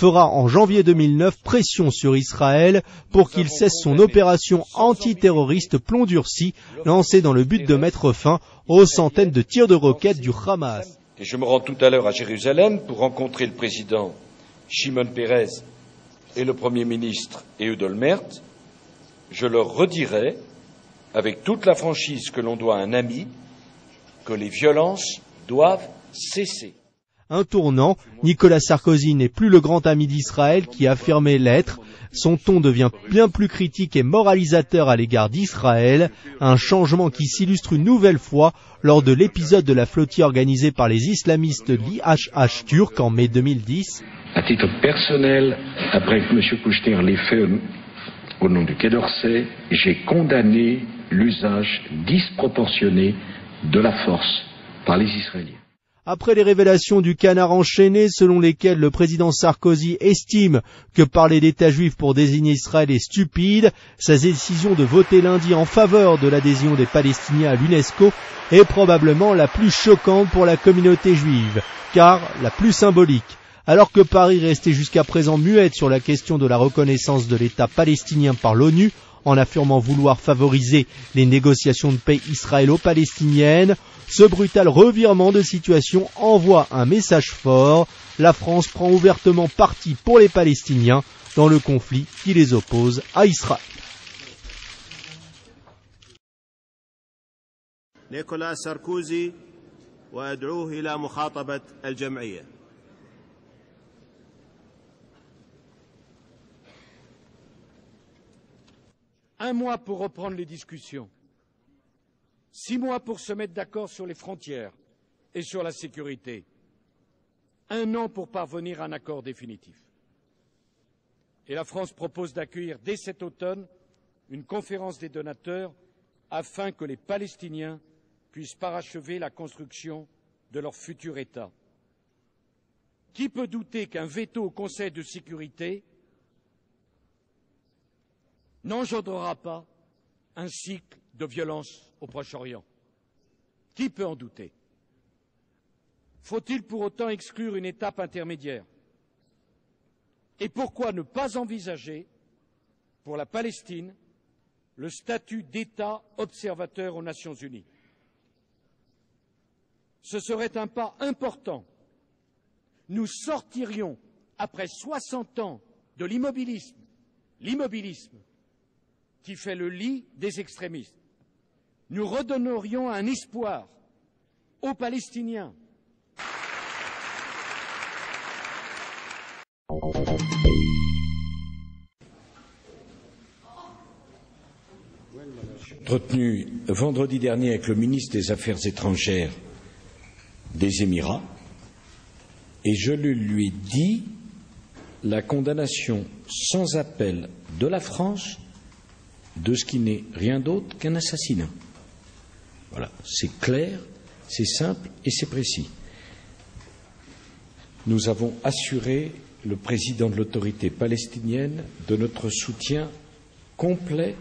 fera en janvier 2009 pression sur Israël pour qu'il cesse son opération antiterroriste plomb durci lancée dans le but de mettre fin aux centaines de tirs de roquettes du Hamas. Et je me rends tout à l'heure à Jérusalem pour rencontrer le président Shimon Peres et le Premier ministre Ehud Olmert. Je leur redirai, avec toute la franchise que l'on doit à un ami, que les violences doivent cesser. Un tournant, Nicolas Sarkozy n'est plus le grand ami d'Israël qui affirmait l'être. Son ton devient bien plus critique et moralisateur à l'égard d'Israël, un changement qui s'illustre une nouvelle fois lors de l'épisode de la flottille organisée par les islamistes de l'IHH turc en mai 2010. À titre personnel, après que M. Kouchner l'ait fait au nom du Quai d'Orsay, j'ai condamné l'usage disproportionné de la force par les Israéliens. Après les révélations du Canard enchaîné selon lesquelles le président Sarkozy estime que parler d'État juif pour désigner Israël est stupide, sa décision de voter lundi en faveur de l'adhésion des Palestiniens à l'UNESCO est probablement la plus choquante pour la communauté juive, car la plus symbolique. Alors que Paris restait jusqu'à présent muette sur la question de la reconnaissance de l'État palestinien par l'ONU, en affirmant vouloir favoriser les négociations de paix israélo-palestiniennes, ce brutal revirement de situation envoie un message fort. La France prend ouvertement parti pour les Palestiniens dans le conflit qui les oppose à Israël. Nicolas Sarkozy وأدعوه إلى مخاطبة الجمعية. Un mois pour reprendre les discussions, 6 mois pour se mettre d'accord sur les frontières et sur la sécurité, 1 an pour parvenir à un accord définitif. Et la France propose d'accueillir dès cet automne une conférence des donateurs afin que les Palestiniens puissent parachever la construction de leur futur État. Qui peut douter qu'un veto au Conseil de sécurité n'engendrera pas un cycle de violence au Proche-Orient? Qui peut en douter? Faut-il pour autant exclure une étape intermédiaire? Et pourquoi ne pas envisager, pour la Palestine, le statut d'État observateur aux Nations Unies? Ce serait un pas important. Nous sortirions, après 60 ans de l'immobilisme qui fait le lit des extrémistes. Nous redonnerions un espoir aux Palestiniens. Entretenu vendredi dernier avec le ministre des Affaires étrangères des Émirats, et je lui dis la condamnation sans appel de la France de ce qui n'est rien d'autre qu'un assassinat. Voilà, c'est clair, c'est simple et c'est précis. Nous avons assuré le président de l'autorité palestinienne de notre soutien complet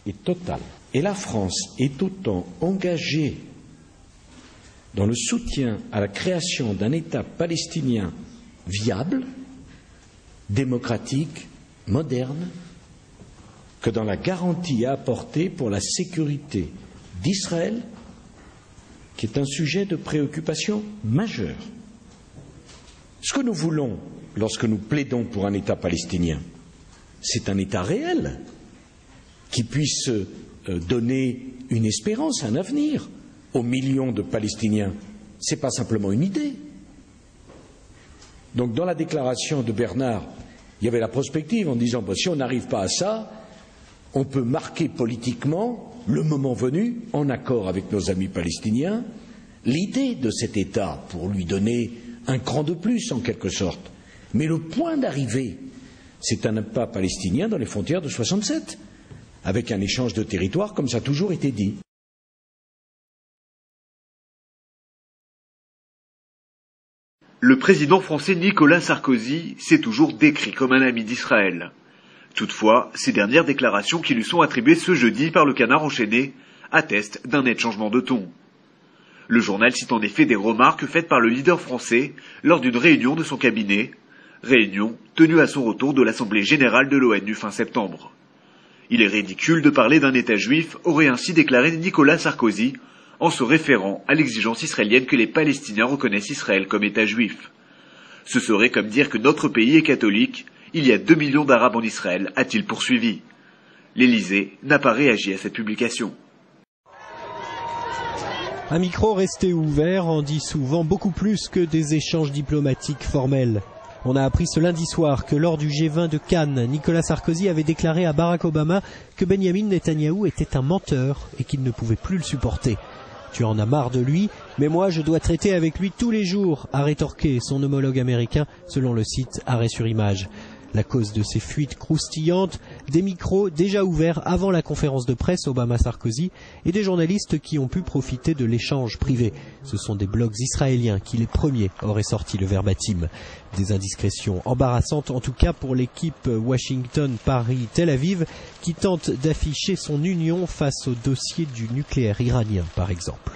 et total. Et la France est autant engagée dans le soutien à la création d'un État palestinien viable, démocratique, moderne, que dans la garantie à apporter pour la sécurité d'Israël, qui est un sujet de préoccupation majeure. Ce que nous voulons lorsque nous plaidons pour un État palestinien, c'est un État réel qui puisse donner une espérance, un avenir aux millions de Palestiniens. Ce n'est pas simplement une idée. Donc dans la déclaration de Bernard, il y avait la prospective en disant si on n'arrive pas à ça, on peut marquer politiquement, le moment venu, en accord avec nos amis palestiniens, l'idée de cet État pour lui donner un cran de plus en quelque sorte. Mais le point d'arrivée, c'est un État palestinien dans les frontières de 67, avec un échange de territoire comme ça a toujours été dit. Le président français Nicolas Sarkozy s'est toujours décrit comme un ami d'Israël. Toutefois, ces dernières déclarations qui lui sont attribuées ce jeudi par le Canard enchaîné attestent d'un net changement de ton. Le journal cite en effet des remarques faites par le leader français lors d'une réunion de son cabinet, Réunion tenue à son retour de l'Assemblée générale de l'ONU fin septembre. Il est ridicule de parler d'un État juif, aurait ainsi déclaré Nicolas Sarkozy, en se référant à l'exigence israélienne que les Palestiniens reconnaissent Israël comme État juif. Ce serait comme dire que notre pays est catholique, il y a 2 millions d'Arabes en Israël, a-t-il poursuivi. L'Élysée n'a pas réagi à cette publication. Un micro resté ouvert en dit souvent beaucoup plus que des échanges diplomatiques formels. On a appris ce lundi soir que lors du G20 de Cannes, Nicolas Sarkozy avait déclaré à Barack Obama que Benyamin Netanyahou était un menteur et qu'il ne pouvait plus le supporter. Tu en as marre de lui, mais moi je dois traiter avec lui tous les jours, a rétorqué son homologue américain selon le site Arrêt sur Image. La cause de ces fuites croustillantes, des micros déjà ouverts avant la conférence de presse Obama-Sarkozy et des journalistes qui ont pu profiter de l'échange privé. Ce sont des blogs israéliens qui les premiers auraient sorti le verbatim. Des indiscrétions embarrassantes en tout cas pour l'équipe Washington-Paris-Tel Aviv qui tente d'afficher son union face au dossier du nucléaire iranien par exemple.